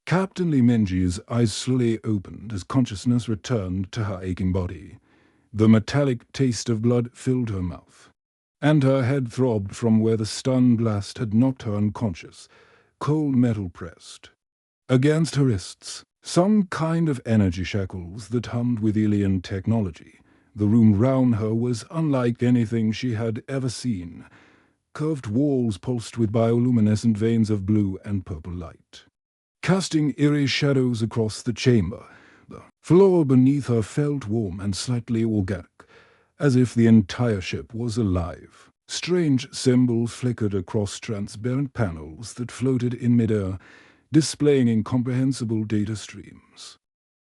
Captain Minji's eyes slowly opened as consciousness returned to her aching body. The metallic taste of blood filled her mouth, and her head throbbed from where the stun blast had knocked her unconscious, cold metal pressed against her wrists. Some kind of energy shackles that hummed with alien technology. The room round her was unlike anything she had ever seen. Curved walls pulsed with bioluminescent veins of blue and purple light, casting eerie shadows across the chamber. The floor beneath her felt warm and slightly organic, as if the entire ship was alive. Strange symbols flickered across transparent panels that floated in midair, displaying incomprehensible data streams.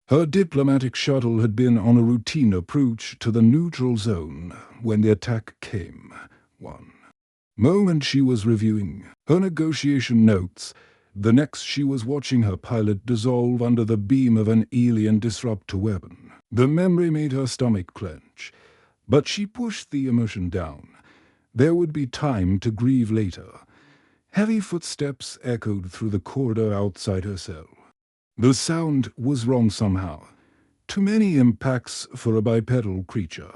Her diplomatic shuttle had been on a routine approach to the neutral zone when the attack came. One moment she was reviewing her negotiation notes, the next she was watching her pilot dissolve under the beam of an alien disruptor weapon. The memory made her stomach clench, but she pushed the emotion down. There would be time to grieve later. Heavy footsteps echoed through the corridor outside her cell. The sound was wrong somehow. Too many impacts for a bipedal creature.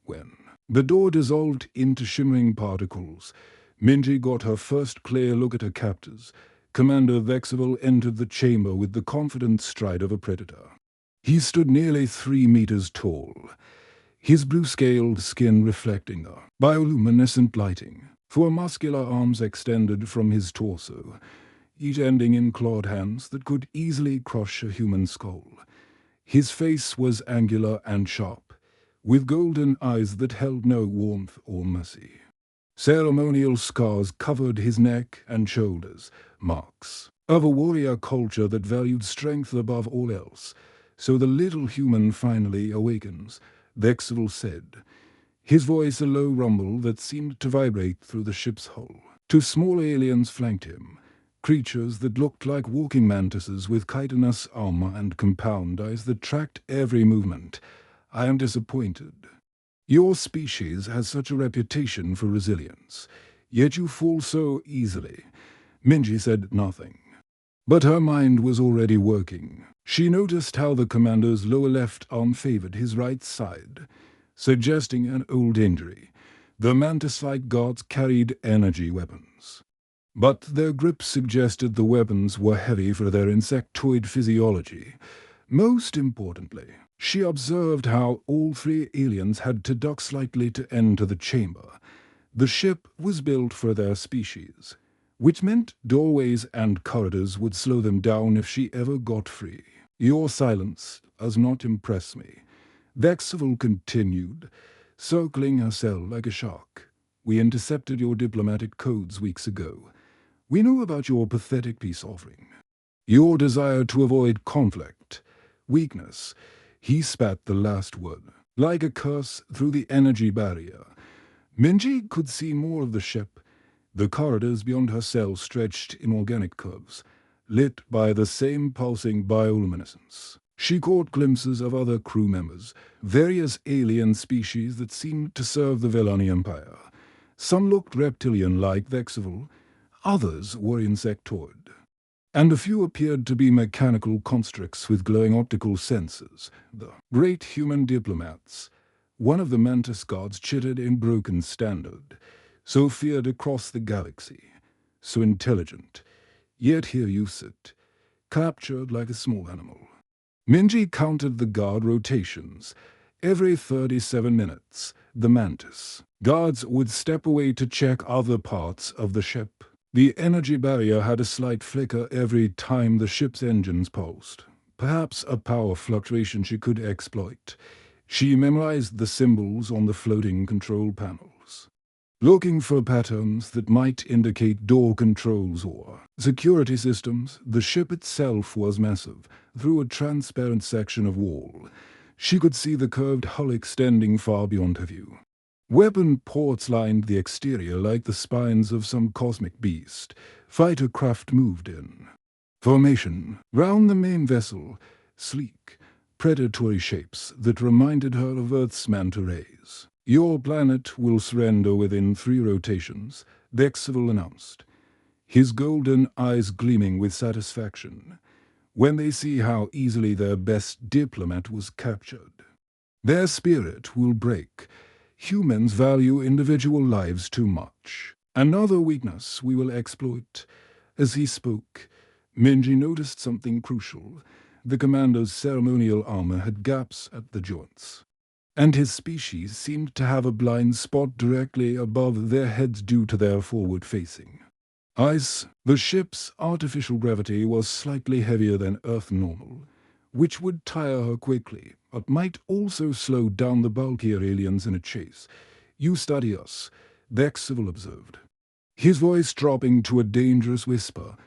When the door dissolved into shimmering particles, Minji got her first clear look at her captors. Commander Vexival entered the chamber with the confident stride of a predator. He stood nearly 3 meters tall, his blue-scaled skin reflecting the bioluminescent lighting. 4 muscular arms extended from his torso, each ending in clawed hands that could easily crush a human skull. His face was angular and sharp, with golden eyes that held no warmth or mercy. Ceremonial scars covered his neck and shoulders, marks of a warrior culture that valued strength above all else. "So the little human finally awakens," Vexival said, his voice a low rumble that seemed to vibrate through the ship's hull. 2 small aliens flanked him, creatures that looked like walking mantises with chitinous armor and compound eyes that tracked every movement. "I am disappointed. Your species has such a reputation for resilience, yet you fall so easily." Minji said nothing, but her mind was already working. She noticed how the commander's lower left arm favored his right side, suggesting an old injury. The mantis-like guards carried energy weapons, but their grip suggested the weapons were heavy for their insectoid physiology. Most importantly, she observed how all 3 aliens had to duck slightly to enter the chamber. The ship was built for their species, which meant doorways and corridors would slow them down if she ever got free. "Your silence does not impress me," Vexival continued, circling her cell like a shark. "We intercepted your diplomatic codes weeks ago. We know about your pathetic peace offering, your desire to avoid conflict, weakness." He spat the last word, like a curse, through the energy barrier. Minji could see more of the ship. The corridors beyond her cell stretched in organic curves, lit by the same pulsing bioluminescence. She caught glimpses of other crew members, various alien species that seemed to serve the Vellani Empire. Some looked reptilian like Vexival, others were insectoid, and a few appeared to be mechanical constructs with glowing optical sensors. The great human diplomats. One of the mantis guards chittered in broken standard, so feared across the galaxy, so intelligent, yet here you sit, captured like a small animal. Minji counted the guard rotations. Every 37 minutes, the mantis guards would step away to check other parts of the ship. The energy barrier had a slight flicker every time the ship's engines pulsed, perhaps a power fluctuation she could exploit. She memorized the symbols on the floating control panels, looking for patterns that might indicate door controls or security systems. The ship itself was massive. Through a transparent section of wall, she could see the curved hull extending far beyond her view. Weapon ports lined the exterior like the spines of some cosmic beast. Fighter craft moved in formation round the main vessel, sleek, predatory shapes that reminded her of Earth's manta rays. "Your planet will surrender within 3 rotations," Vexival announced, his golden eyes gleaming with satisfaction. when they see how easily their best diplomat was captured. Their spirit will break. Humans value individual lives too much. Another weakness we will exploit. As he spoke, Minji noticed something crucial. The commander's ceremonial armor had gaps at the joints, and his species seemed to have a blind spot directly above their heads due to their forward-facing eyes. The ship's artificial gravity was slightly heavier than Earth normal, which would tire her quickly, but might also slow down the bulkier aliens in a chase. "You study us," Vexivil observed, his voice dropping to a dangerous whisper.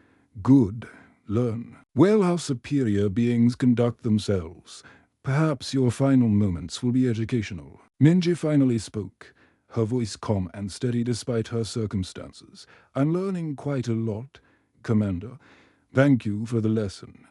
"Good. Learn well how superior beings conduct themselves. Perhaps your final moments will be educational." Minji finally spoke, her voice calm and steady despite her circumstances. "I'm learning quite a lot, Commander. Thank you for the lesson."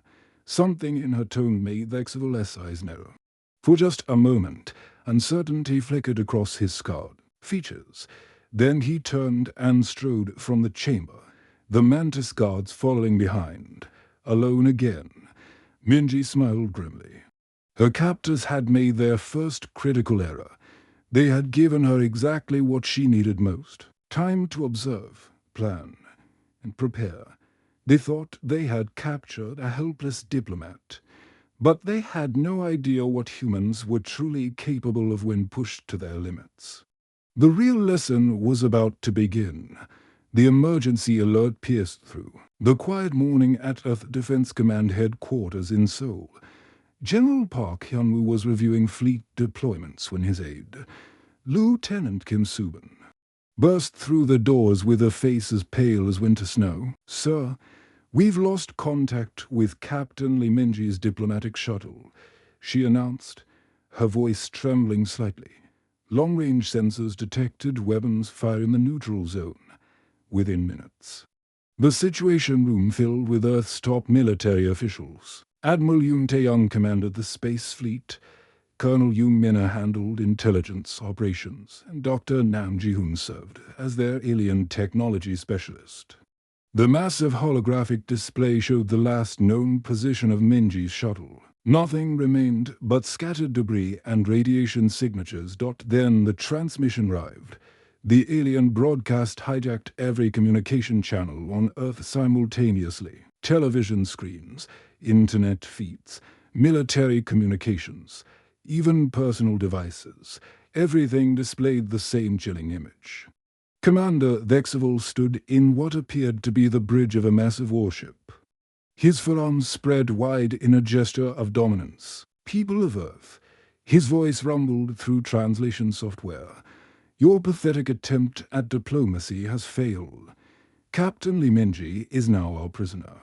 Something in her tone made Vexivil's eyes narrow. For just a moment, uncertainty flickered across his scarred features. Then he turned and strode from the chamber, the Mantis guards following behind. Alone again, Minji smiled grimly. Her captors had made their first critical error. They had given her exactly what she needed most: time to observe, plan, and prepare. They thought they had captured a helpless diplomat, but they had no idea what humans were truly capable of when pushed to their limits. The real lesson was about to begin. The emergency alert pierced through the quiet morning at Earth Defense Command headquarters in Seoul. General Park Hyunwoo was reviewing fleet deployments when his aide, Lieutenant Kim Subin, burst through the doors with a face as pale as winter snow. "Sir, we've lost contact with Captain Lee Minji's diplomatic shuttle," she announced, her voice trembling slightly. Long-range sensors detected weapons fire in the neutral zone within minutes. The Situation Room filled with Earth's top military officials. Admiral Yoon Tae-young commanded the Space Fleet, Colonel Yoon Minna handled intelligence operations, and Dr. Nam Ji-hoon served as their alien technology specialist. The massive holographic display showed the last known position of Minji's shuttle. Nothing remained but scattered debris and radiation signatures. Then the transmission arrived. The alien broadcast hijacked every communication channel on Earth simultaneously. Television screens, internet feeds, military communications, even personal devices. Everything displayed the same chilling image. Commander Vexivil stood in what appeared to be the bridge of a massive warship, his forearms spread wide in a gesture of dominance. "People of Earth," his voice rumbled through translation software, "your pathetic attempt at diplomacy has failed. Captain Lee Minji is now our prisoner.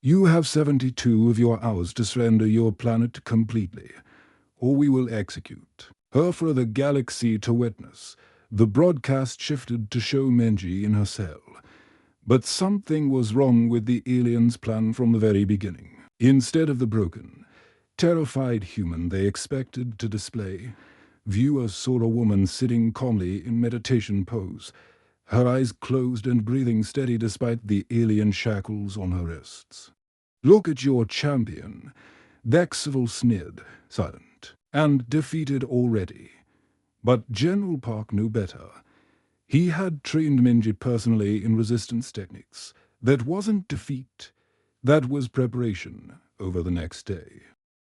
You have 72 of your hours to surrender your planet completely, or we will execute her for the galaxy to witness." The broadcast shifted to show Minji in her cell. But something was wrong with the aliens' plan from the very beginning. Instead of the broken, terrified human they expected to display, viewers saw a woman sitting calmly in meditation pose, her eyes closed and breathing steady despite the alien shackles on her wrists. "Look at your champion," Vexivil sneered, silent and defeated already. But General Park knew better. He had trained Minji personally in resistance techniques. That wasn't defeat. That was preparation over the next day.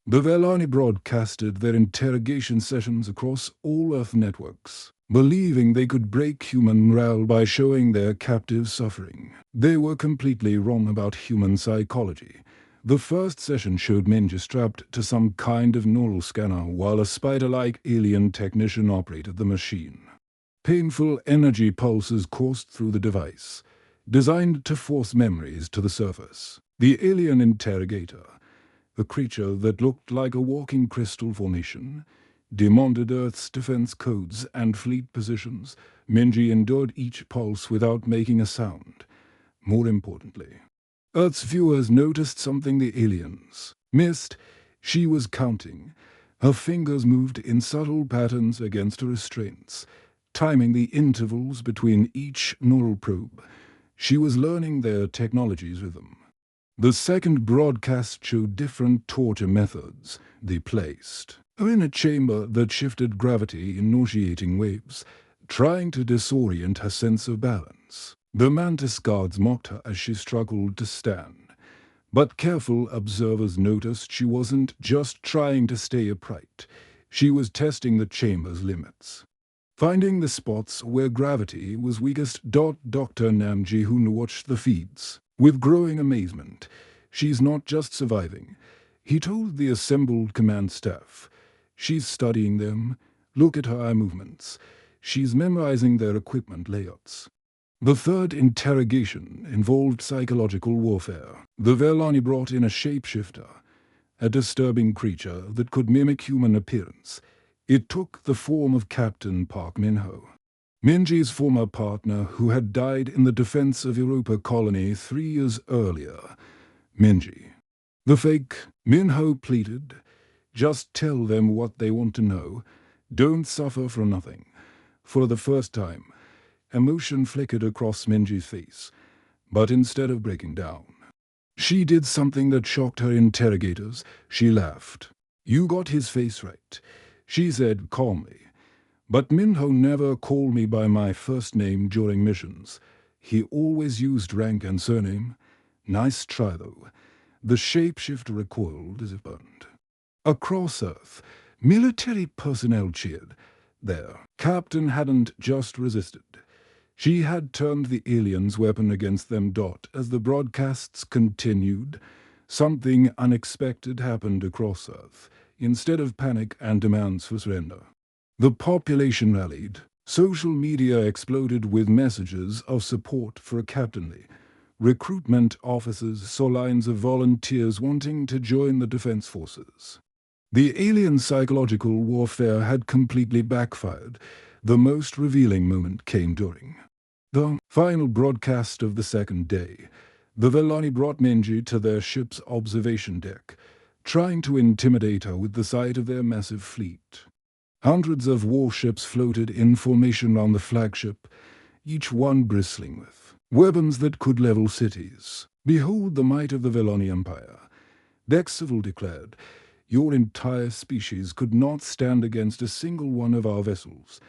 The Velani broadcasted their interrogation sessions across all Earth networks, believing they could break human morale by showing their captives suffering. They were completely wrong about human psychology. The first session showed Minji strapped to some kind of neural scanner while a spider-like alien technician operated the machine. Painful energy pulses coursed through the device, designed to force memories to the surface. The alien interrogator, a creature that looked like a walking crystal formation, demanded Earth's defense codes and fleet positions. Minji endured each pulse without making a sound. More importantly, Earth's viewers noticed something the aliens missed. She was counting. Her fingers moved in subtle patterns against her restraints, timing the intervals between each neural probe. She was learning their technologies with them. The second broadcast showed different torture methods. They placed her in a chamber that shifted gravity in nauseating waves, trying to disorient her sense of balance. The mantis guards mocked her as she struggled to stand, but careful observers noticed she wasn't just trying to stay upright. She was testing the chamber's limits, finding the spots where gravity was weakest. Dr. Nam Ji-hoon watched the feeds with growing amazement. She's not just surviving, he told the assembled command staff. She's studying them. Look at her eye movements. She's memorizing their equipment layouts. The third interrogation involved psychological warfare. The Velani brought in a shapeshifter, a disturbing creature that could mimic human appearance. It took the form of Captain Park Min-ho, Minji's former partner who had died in the defense of Europa colony 3 years earlier. Minji, the fake, Min-ho pleaded. Just tell them what they want to know. Don't suffer for nothing. For the first time, emotion flickered across Minji's face, but instead of breaking down, she did something that shocked her interrogators. She laughed. You got his face right, she said calmly. But Min-ho never called me by my first name during missions. He always used rank and surname. Nice try, though. The shapeshifter recoiled as if burned. Across Earth, military personnel cheered. Their captain hadn't just resisted. She had turned the alien's weapon against them. As the broadcasts continued, something unexpected happened across Earth. Instead of panic and demands for surrender, the population rallied. Social media exploded with messages of support for a captainly. Recruitment officers saw lines of volunteers wanting to join the defense forces. The alien psychological warfare had completely backfired. The most revealing moment came during the final broadcast of the second day. The Velani brought Minji to their ship's observation deck, trying to intimidate her with the sight of their massive fleet. Hundreds of warships floated in formation around the flagship, each one bristling with weapons that could level cities. Behold the might of the Velani Empire, Dexcivil declared. Your entire species could not stand against a single one of our vessels.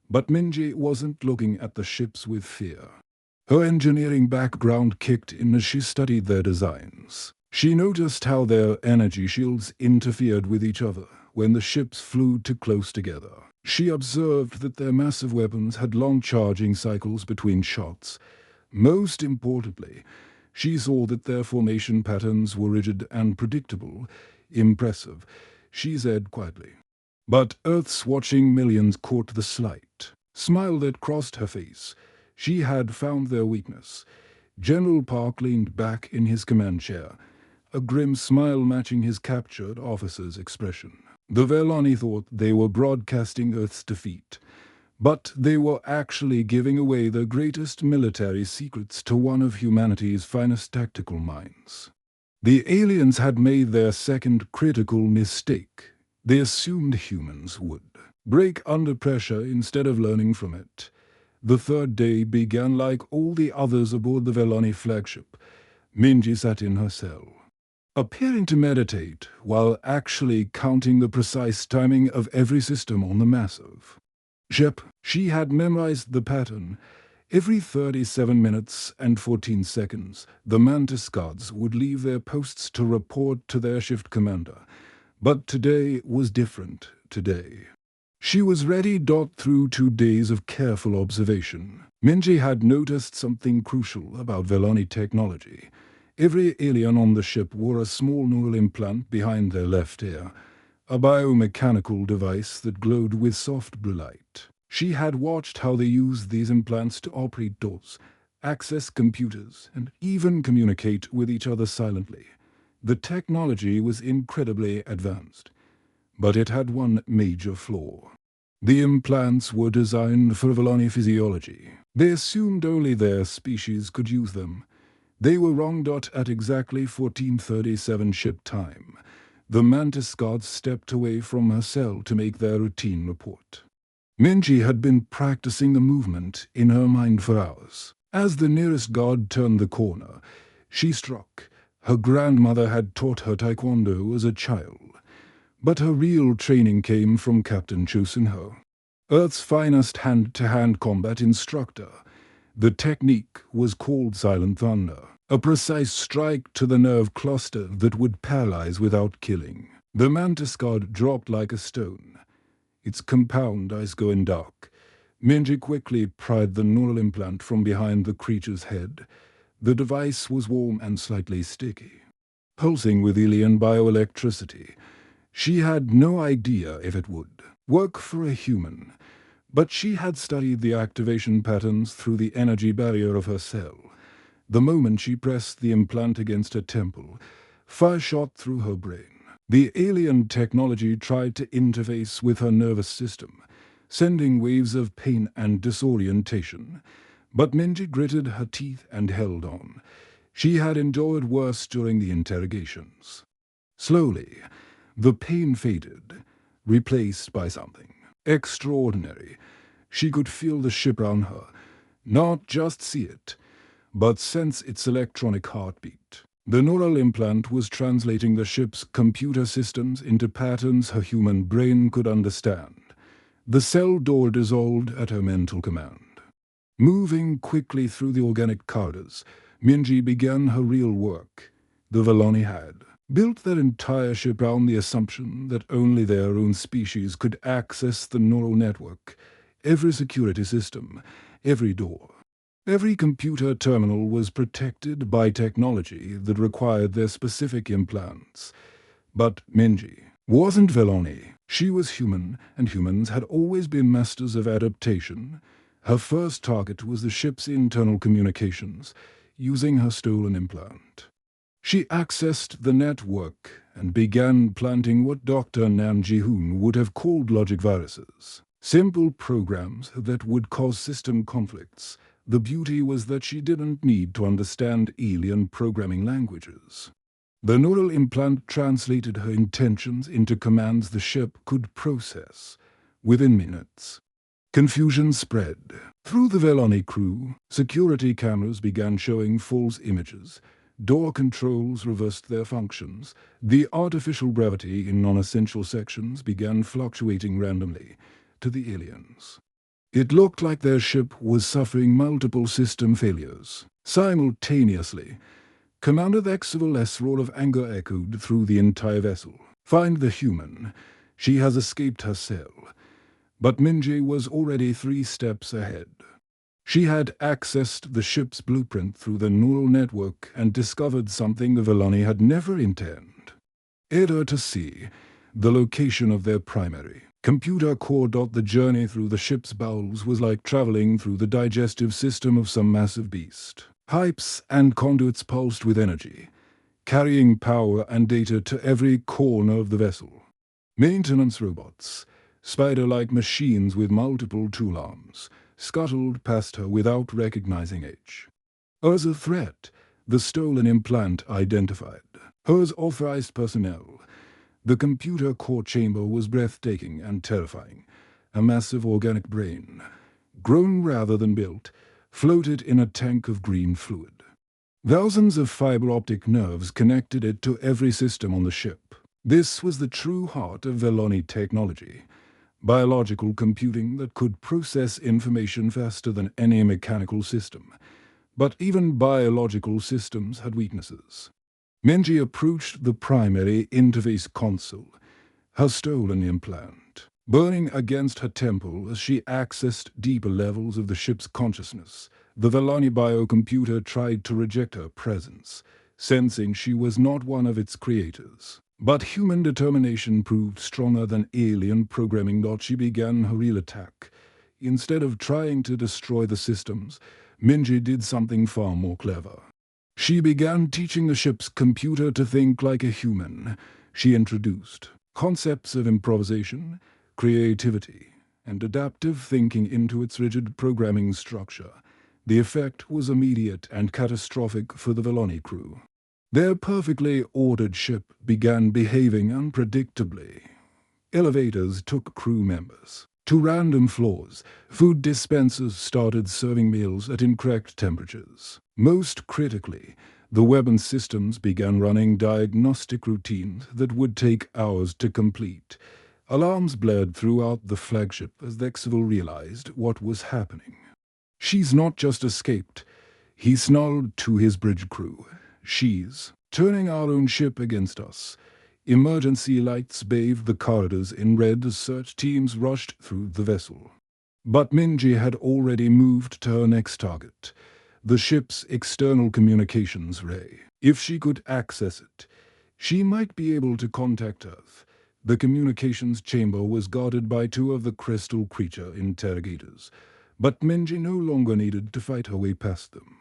But Minji wasn't looking at the ships with fear. Her engineering background kicked in as she studied their designs. She noticed how their energy shields interfered with each other when the ships flew too close together. She observed that their massive weapons had long charging cycles between shots. Most importantly, she saw that their formation patterns were rigid and predictable. Impressive, she said quietly. But Earth's watching millions caught the slight smile that crossed her face. She had found their weakness. General Park leaned back in his command chair, a grim smile matching his captured officer's expression. The Velani thought they were broadcasting Earth's defeat, but they were actually giving away the greatest military secrets to one of humanity's finest tactical minds. The aliens had made their second critical mistake. They assumed humans would break under pressure instead of learning from it. The third day began like all the others aboard the Velani flagship. Minji sat in her cell, appearing to meditate while actually counting the precise timing of every system on the massive ship. She had memorized the pattern. Every 37 minutes and 14 seconds, the Mantis guards would leave their posts to report to their shift commander. But today was different. Today, she was ready. Through 2 days of careful observation, Minji had noticed something crucial about Velani technology. Every alien on the ship wore a small neural implant behind their left ear, a biomechanical device that glowed with soft blue light. She had watched how they used these implants to operate doors, access computers, and even communicate with each other silently. The technology was incredibly advanced, but it had one major flaw. The implants were designed for Velani physiology. They assumed only their species could use them. They were wrong. At exactly 14:37 ship time, the Mantis guards stepped away from her cell to make their routine report. Minji had been practicing the movement in her mind for hours. As the nearest guard turned the corner, she struck. Her grandmother had taught her taekwondo as a child, but her real training came from Captain Chosenho, Earth's finest hand-to-hand combat instructor. The technique was called Silent Thunder, a precise strike to the nerve cluster that would paralyze without killing. The mantis god dropped like a stone, its compound eyes going dark. Minji quickly pried the neural implant from behind the creature's head. The device was warm and slightly sticky, pulsing with alien bioelectricity. She had no idea if it would work for a human, but she had studied the activation patterns through the energy barrier of her cell. The moment she pressed the implant against her temple, fire shot through her brain. The alien technology tried to interface with her nervous system, sending waves of pain and disorientation. But Minji gritted her teeth and held on. She had endured worse during the interrogations. Slowly, the pain faded, replaced by something extraordinary. She could feel the ship around her, not just see it, but sense its electronic heartbeat. The neural implant was translating the ship's computer systems into patterns her human brain could understand. The cell door dissolved at her mental command. Moving quickly through the organic corridors, Minji began her real work. The Veloni had built their entire ship around the assumption that only their own species could access the neural network. Every security system, every door, every computer terminal was protected by technology that required their specific implants. But Minji wasn't Veloni. She was human, and humans had always been masters of adaptation. Her first target was the ship's internal communications, using her stolen implant. She accessed the network and began planting what Dr. Nam Ji-hoon would have called logic viruses. Simple programs that would cause system conflicts. The beauty was that she didn't need to understand alien programming languages. The neural implant translated her intentions into commands the ship could process within minutes. Confusion spread. Through the Veloni crew, security cameras began showing false images. Door controls reversed their functions. The artificial gravity in non-essential sections began fluctuating randomly to the aliens. It looked like their ship was suffering multiple system failures. Simultaneously, Commander Exeval's roar of anger echoed through the entire vessel. Find the human. She has escaped her cell. But Minji was already 3 steps ahead. She had accessed the ship's blueprint through the neural network and discovered something the Veloni had never intended. Error to see the location of their primary computer core. The journey through the ship's bowels was like traveling through the digestive system of some massive beast. Pipes and conduits pulsed with energy, carrying power and data to every corner of the vessel. Maintenance robots, spider-like machines with multiple tool arms, scuttled past her without recognizing H. As a threat, the stolen implant identified her as authorized personnel. The computer core chamber was breathtaking and terrifying. A massive organic brain, grown rather than built, floated in a tank of green fluid. Thousands of fiber-optic nerves connected it to every system on the ship. This was the true heart of Veloni technology. Biological computing that could process information faster than any mechanical system. But even biological systems had weaknesses. Minji approached the primary interface console, her stolen implant, burning against her temple as she accessed deeper levels of the ship's consciousness. The Veloni biocomputer tried to reject her presence, sensing she was not one of its creators. But human determination proved stronger than alien programming. She began her real attack. Instead of trying to destroy the systems, Minji did something far more clever. She began teaching the ship's computer to think like a human. She introduced concepts of improvisation, creativity, and adaptive thinking into its rigid programming structure. The effect was immediate and catastrophic for the Veloni crew. Their perfectly ordered ship began behaving unpredictably. Elevators took crew members to random floors. Food dispensers started serving meals at incorrect temperatures. Most critically, The weapon systems began running diagnostic routines that would take hours to complete. Alarms blared throughout the flagship as Vexivil realized what was happening. "She's not just escaped," he snarled to his bridge crew. "She's turning our own ship against us." Emergency lights bathed the corridors in red as search teams rushed through the vessel. But Minji had already moved to her next target, the ship's external communications ray. If she could access it, she might be able to contact Earth. The communications chamber was guarded by two of the crystal creature interrogators, but Minji no longer needed to fight her way past them.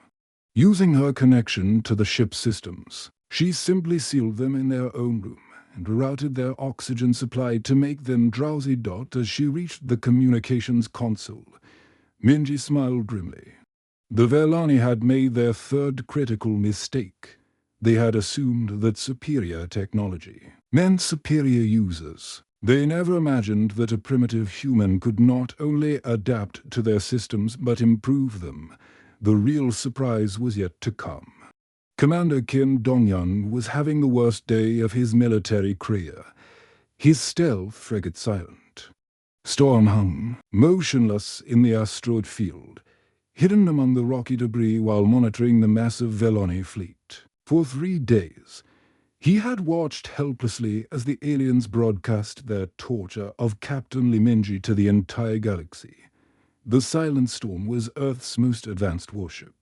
Using her connection to the ship's systems, she simply sealed them in their own room and routed their oxygen supply to make them drowsy dot as she reached the communications console. Minji smiled grimly. The Velani had made their third critical mistake. They had assumed that superior technology meant superior users. They never imagined that a primitive human could not only adapt to their systems but improve them. The real surprise was yet to come. Commander Kim Dongyan was having the worst day of his military career. His stealth frigate silent. Storm hung, motionless in the asteroid field, hidden among the rocky debris while monitoring the massive Velani fleet. For 3 days, he had watched helplessly as the aliens broadcast their torture of Captain Liminji to the entire galaxy. The Silent Storm was Earth's most advanced warship.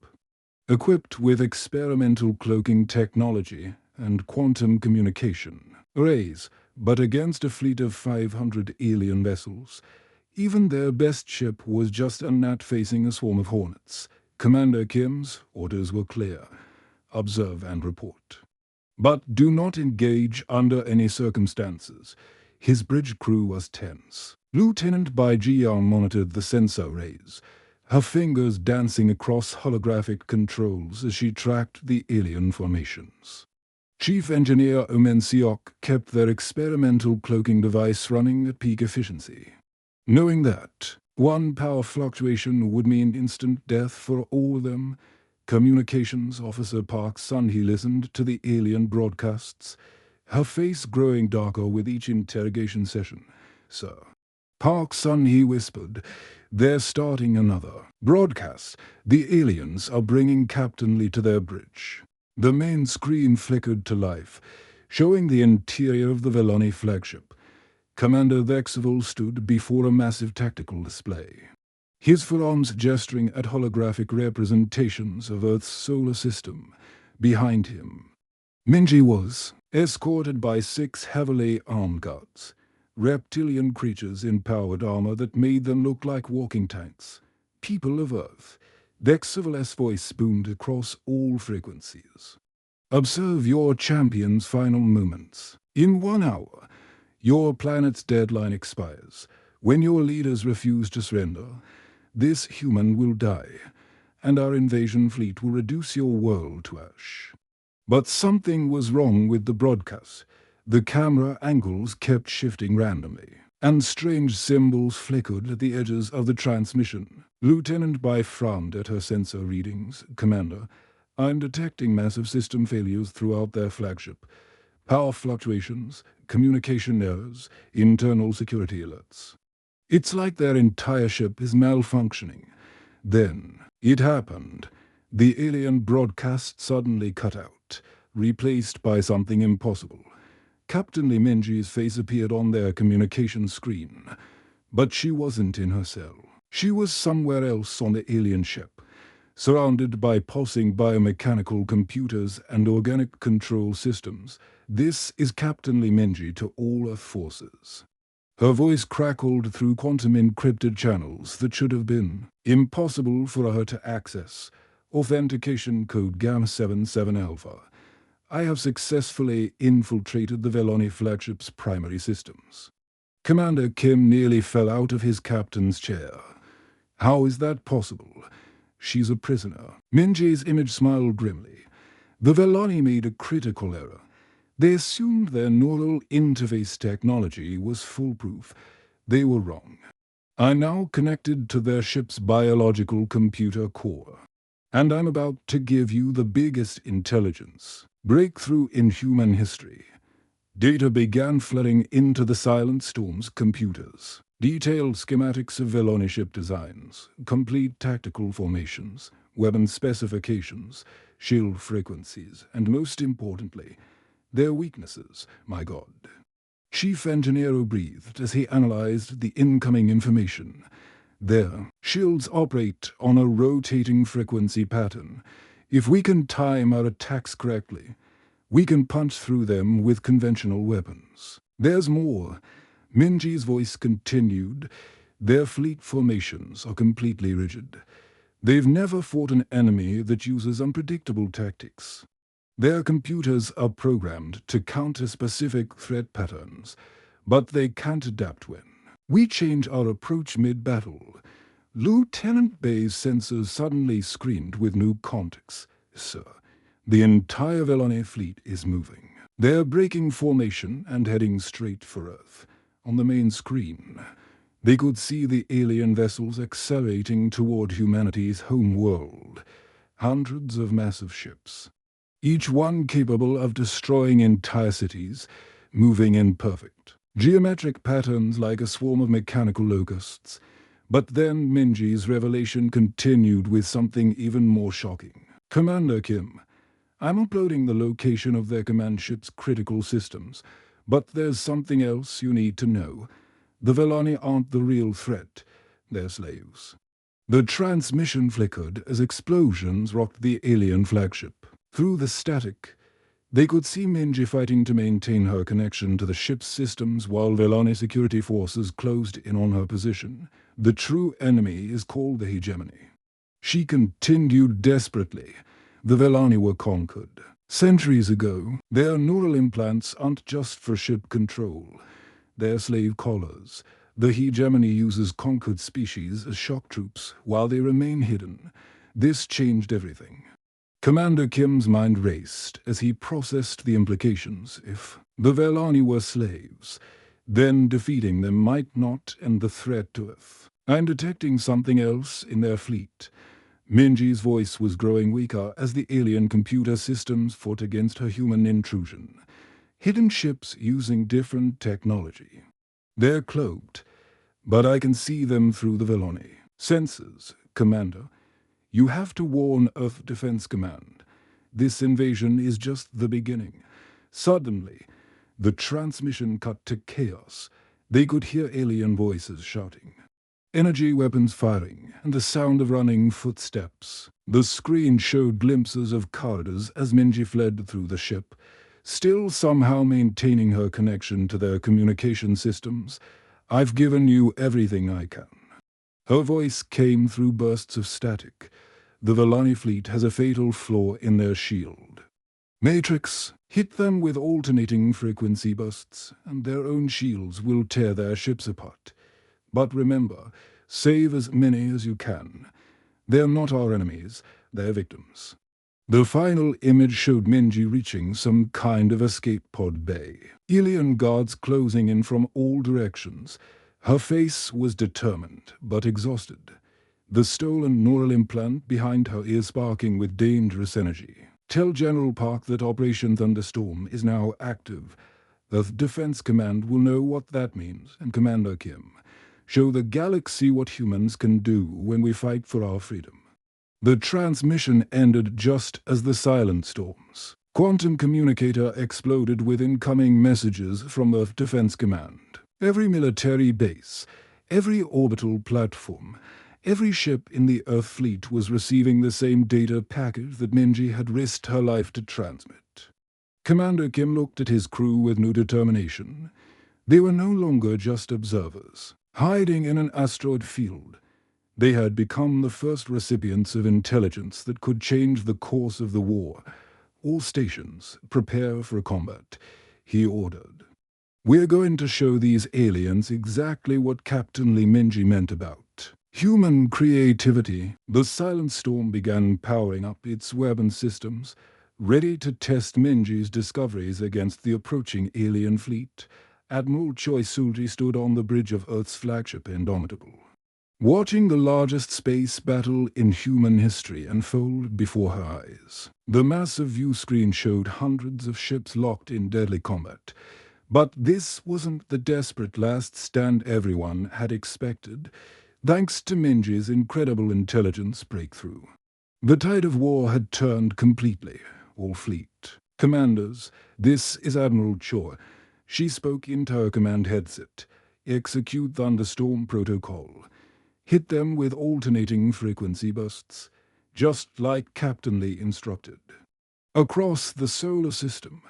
Equipped with experimental cloaking technology and quantum communication arrays, but against a fleet of 500 alien vessels, even their best ship was just a gnat facing a swarm of hornets. Commander Kim's orders were clear: observe and report. But do not engage under any circumstances. His bridge crew was tense. Lieutenant Bai Jiang monitored the sensor rays, her fingers dancing across holographic controls as she tracked the alien formations. Chief Engineer Omen Siok kept their experimental cloaking device running at peak efficiency, knowing that one power fluctuation would mean instant death for all of them. Communications Officer Park Sun-hee listened to the alien broadcasts, her face growing darker with each interrogation session. "Sir," Park Sun-hee whispered, "they're starting another broadcast. The aliens are bringing Captain Lee to their bridge." The main screen flickered to life, showing the interior of the Velani flagship. Commander Vexivil stood before a massive tactical display, his forearms gesturing at holographic representations of Earth's solar system. Behind him, Minji was escorted by 6 heavily armed guards, reptilian creatures in powered armor that made them look like walking tanks. "People of Earth," Vexivil's voice boomed across all frequencies, "observe your champion's final moments. In 1 hour, your planet's deadline expires. When your leaders refuse to surrender, this human will die, and our invasion fleet will reduce your world to ash." But something was wrong with the broadcast. The camera angles kept shifting randomly, and strange symbols flickered at the edges of the transmission. Lieutenant Bai frowned at her sensor readings. "Commander, I'm detecting massive system failures throughout their flagship. Power fluctuations, communication errors, internal security alerts. It's like their entire ship is malfunctioning." Then it happened. The alien broadcast suddenly cut out, replaced by something impossible. Captain Liminji's face appeared on their communication screen, but she wasn't in her cell. She was somewhere else on the alien ship, surrounded by pulsing biomechanical computers and organic control systems. "This is Captain Liminji to all Earth forces." Her voice crackled through quantum-encrypted channels that should have been impossible for her to access. "Authentication code GAM77 Alpha. I have successfully infiltrated the Velani flagship's primary systems." Commander Kim nearly fell out of his captain's chair. "How is that possible? She's a prisoner." Minji's image smiled grimly. "The Velani made a critical error. They assumed their neural interface technology was foolproof. They were wrong. I'm now connected to their ship's biological computer core. And I'm about to give you the biggest intelligence breakthrough in human history. Data began flooding into the Silent Storm's computers. Detailed schematics of Veloni ship designs, complete tactical formations, weapon specifications, shield frequencies, and most importantly, their weaknesses, my God. Chief Engineer breathed as he analyzed the incoming information. Their shields operate on a rotating frequency pattern. If we can time our attacks correctly, we can punch through them with conventional weapons. There's more. Minji's voice continued. Their fleet formations are completely rigid. They've never fought an enemy that uses unpredictable tactics. Their computers are programmed to counter specific threat patterns, but they can't adapt when we change our approach mid-battle. Lieutenant Bay's sensors suddenly screamed with new context. Sir, the entire Veloni fleet is moving. They're breaking formation and heading straight for Earth. On the main screen, they could see the alien vessels accelerating toward humanity's home world. Hundreds of massive ships, each one capable of destroying entire cities, moving in perfect geometric patterns like a swarm of mechanical locusts. But then Minji's revelation continued with something even more shocking. Commander Kim, I'm uploading the location of their command ship's critical systems, but there's something else you need to know. The Velani aren't the real threat. They're slaves. The transmission flickered as explosions rocked the alien flagship. Through the static, they could see Minji fighting to maintain her connection to the ship's systems while Velani security forces closed in on her position. The true enemy is called the hegemony. She continued desperately. The Velani were conquered. Centuries ago, their neural implants aren't just for ship control. They're slave collars. The hegemony uses conquered species as shock troops while they remain hidden. This changed everything. Commander Kim's mind raced as he processed the implications. If the Velani were slaves, then defeating them might not end the threat to Earth. I'm detecting something else in their fleet. Minji's voice was growing weaker as the alien computer systems fought against her human intrusion. Hidden ships using different technology. They're cloaked, but I can see them through the Veloni. Sensors, Commander. You have to warn Earth Defense Command. This invasion is just the beginning. Suddenly, the transmission cut to chaos. They could hear alien voices shouting. Energy weapons firing, and the sound of running footsteps. The screen showed glimpses of corridors as Minji fled through the ship, still somehow maintaining her connection to their communication systems. I've given you everything I can. Her voice came through bursts of static. The Velani fleet has a fatal flaw in their shield. Matrix, hit them with alternating frequency bursts, and their own shields will tear their ships apart. But remember, save as many as you can. They're not our enemies, they're victims. The final image showed Minji reaching some kind of escape pod bay. Alien guards closing in from all directions. Her face was determined, but exhausted. The stolen neural implant behind her is sparking with dangerous energy. Tell General Park that Operation Thunderstorm is now active. The Defense Command will know what that means, and Commander Kim, show the galaxy what humans can do when we fight for our freedom. The transmission ended just as the Silent Storm's quantum communicator exploded with incoming messages from Earth Defense Command. Every military base, every orbital platform, every ship in the Earth fleet was receiving the same data package that Minji had risked her life to transmit. Commander Kim looked at his crew with new determination. They were no longer just observers, hiding in an asteroid field. They had become the first recipients of intelligence that could change the course of the war. All stations, prepare for combat, he ordered. We're going to show these aliens exactly what Captain Lee Minji meant about human creativity. The Silent Storm began powering up its weapon systems, ready to test Minji's discoveries against the approaching alien fleet. Admiral Choi Sulji stood on the bridge of Earth's flagship Indomitable. watching the largest space battle in human history unfold before her eyes. The massive view screen showed hundreds of ships locked in deadly combat. But this wasn't the desperate last stand everyone had expected, thanks to Minji's incredible intelligence breakthrough. The tide of war had turned completely, all fleet. Commanders, this is Admiral Choi. She spoke into her command headset. Execute Thunderstorm Protocol. Hit them with alternating frequency bursts, just like Captain Lee instructed. Across the solar system,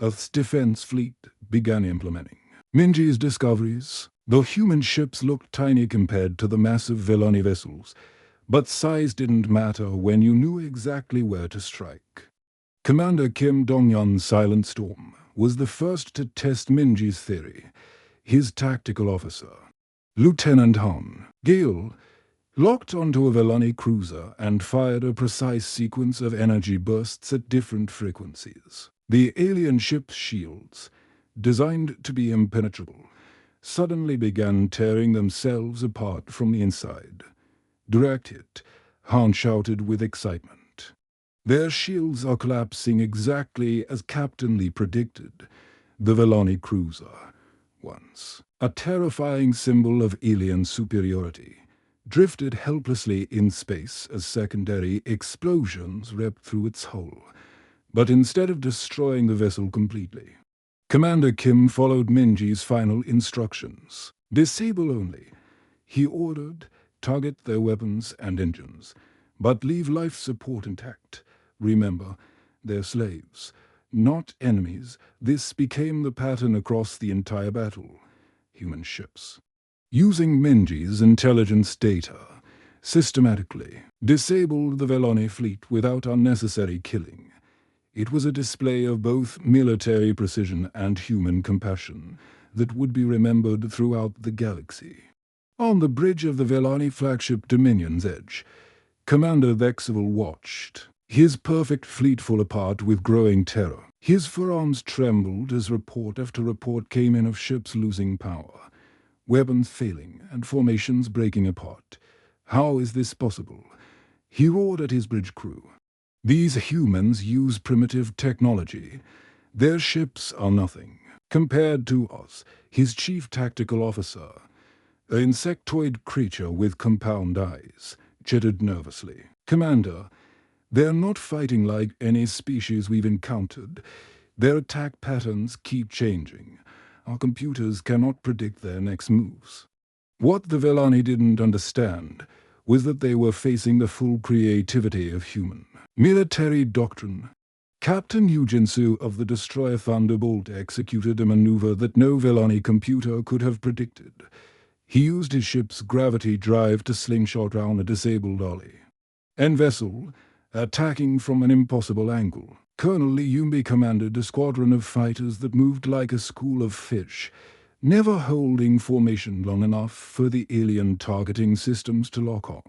Earth's defense fleet began implementing Minji's discoveries. The human ships looked tiny compared to the massive Velani vessels, but size didn't matter when you knew exactly where to strike. Commander Kim Dong-yeon's Silent Storm was the first to test Minji's theory. His tactical officer, Lieutenant Han Gale, locked onto a Velani cruiser and fired a precise sequence of energy bursts at different frequencies. The alien ship's shields, designed to be impenetrable, suddenly began tearing themselves apart from the inside. Direct hit, Han shouted with excitement. Their shields are collapsing exactly as Captain Lee predicted. The Velani cruiser, once a terrifying symbol of alien superiority, drifted helplessly in space as secondary explosions ripped through its hull. But instead of destroying the vessel completely, Commander Kim followed Minji's final instructions. Disable only. He ordered, target their weapons and engines, but leave life support intact. Remember, they're slaves, not enemies. This became the pattern across the entire battle. Human ships, using Minji's intelligence data, systematically disabled the Velani fleet without unnecessary killing. It was a display of both military precision and human compassion that would be remembered throughout the galaxy. On the bridge of the Velani flagship Dominion's Edge, Commander Vexival watched, his perfect fleet fall apart with growing terror. His forearms trembled as report after report came in of ships losing power, weapons failing, and formations breaking apart. How is this possible? He roared at his bridge crew. These humans use primitive technology. Their ships are nothing compared to us. His chief tactical officer, an insectoid creature with compound eyes, chittered nervously. Commander, they're not fighting like any species we've encountered. Their attack patterns keep changing. Our computers cannot predict their next moves. What the Velani didn't understand was that they were facing the full creativity of human military doctrine. Captain Yujinsu of the destroyer Thunderbolt executed a maneuver that no Velani computer could have predicted. He used his ship's gravity drive to slingshot round a disabled ollie. And vessel, attacking from an impossible angle. Colonel Lee Yumbi commanded a squadron of fighters that moved like a school of fish, never holding formation long enough for the alien targeting systems to lock on.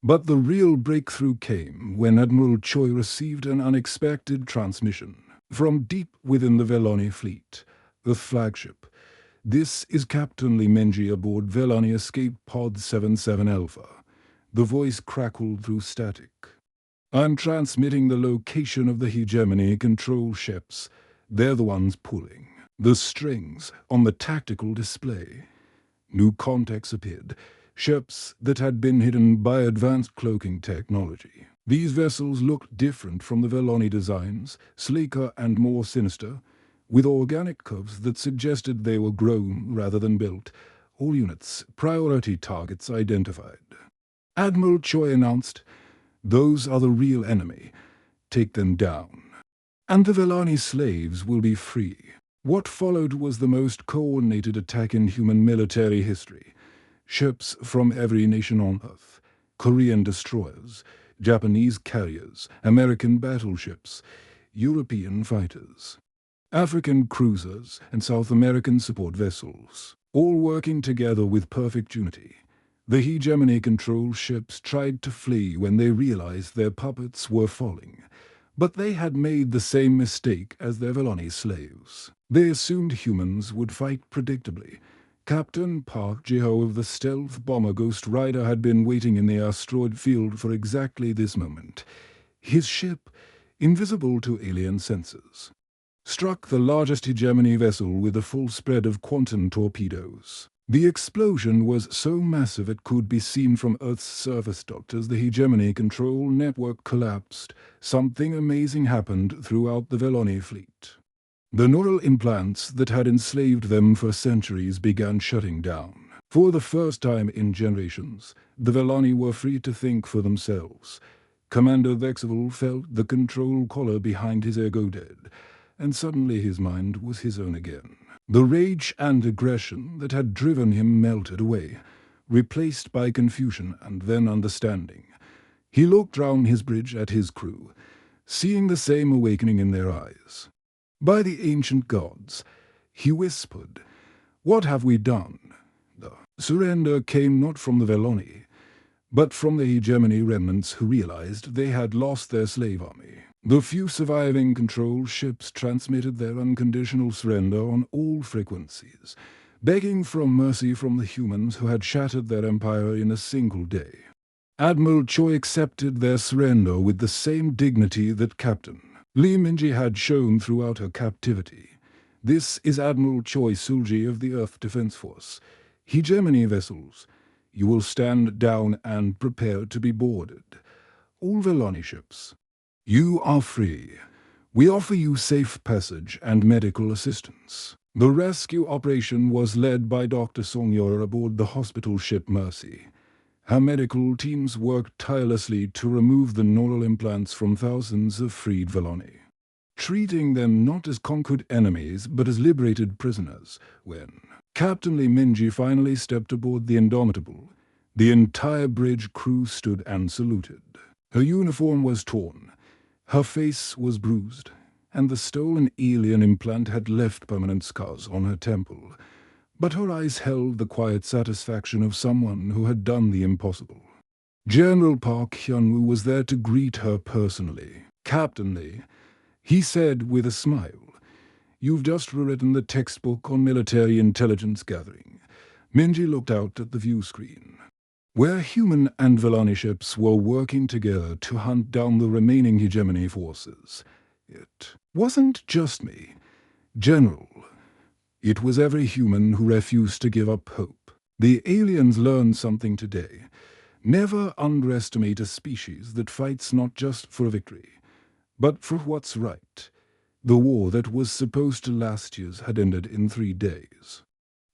But the real breakthrough came when Admiral Choi received an unexpected transmission from deep within the Velani fleet, the flagship. This is Captain Lee Minji aboard Velani Escape Pod 77 Alpha. The voice crackled through static. I'm transmitting the location of the hegemony control ships. They're the ones pulling the strings on the tactical display. New contacts appeared, ships that had been hidden by advanced cloaking technology. These vessels looked different from the Velani designs, sleeker and more sinister, with organic curves that suggested they were grown rather than built. All units, priority targets identified. Admiral Choi announced, "Those are the real enemy. Take them down. And the Velani slaves will be free." What followed was the most coordinated attack in human military history. Ships from every nation on Earth, Korean destroyers, Japanese carriers, American battleships, European fighters, African cruisers, and South American support vessels, all working together with perfect unity. The hegemony control ships tried to flee when they realized their puppets were falling, but they had made the same mistake as their Velani slaves. They assumed humans would fight predictably, Captain Park Jiho of the stealth bomber Ghost Rider had been waiting in the asteroid field for exactly this moment. His ship, invisible to alien sensors, struck the largest hegemony vessel with a full spread of quantum torpedoes. The explosion was so massive it could be seen from Earth's surface. As the hegemony control network collapsed, something amazing happened throughout the Veloni fleet. The neural implants that had enslaved them for centuries began shutting down. For the first time in generations, the Velani were free to think for themselves. Commander Vexival felt the control collar behind his ego dead, and suddenly his mind was his own again. The rage and aggression that had driven him melted away, replaced by confusion and then understanding. He looked round his bridge at his crew, seeing the same awakening in their eyes. "By the ancient gods," he whispered, "what have we done?" The surrender came not from the Veloni, but from the hegemony remnants who realized they had lost their slave army. The few surviving control ships transmitted their unconditional surrender on all frequencies, begging for mercy from the humans who had shattered their empire in a single day. Admiral Choi accepted their surrender with the same dignity that Captain Li Minji had shown throughout her captivity. "This is Admiral Choi Sulji of the Earth Defense Force. Hegemony vessels, you will stand down and prepare to be boarded. All Velani ships, you are free. We offer you safe passage and medical assistance." The rescue operation was led by Dr. Song Yor aboard the hospital ship Mercy. Her medical teams worked tirelessly to remove the neural implants from thousands of freed Velani, treating them not as conquered enemies but as liberated prisoners. When Captain Li Minji finally stepped aboard the Indomitable, the entire bridge crew stood and saluted. Her uniform was torn, her face was bruised, and the stolen alien implant had left permanent scars on her temple. But her eyes held the quiet satisfaction of someone who had done the impossible. General Park Hyun-woo was there to greet her personally. "Captain Lee," he said with a smile, "you've just rewritten the textbook on military intelligence gathering." Minji looked out at the view screen, where human and Velani ships were working together to hunt down the remaining hegemony forces. "It wasn't just me, General. It was every human who refused to give up hope. The aliens learned something today. Never underestimate a species that fights not just for victory, but for what's right." The war that was supposed to last years had ended in 3 days.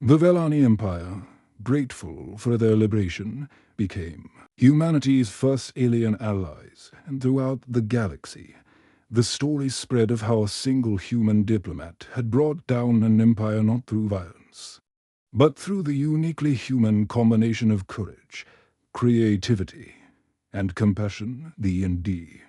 The Velani Empire, grateful for their liberation, became humanity's first alien allies, and throughout the galaxy, the story spread of how a single human diplomat had brought down an empire not through violence, but through the uniquely human combination of courage, creativity, and compassion, D&D.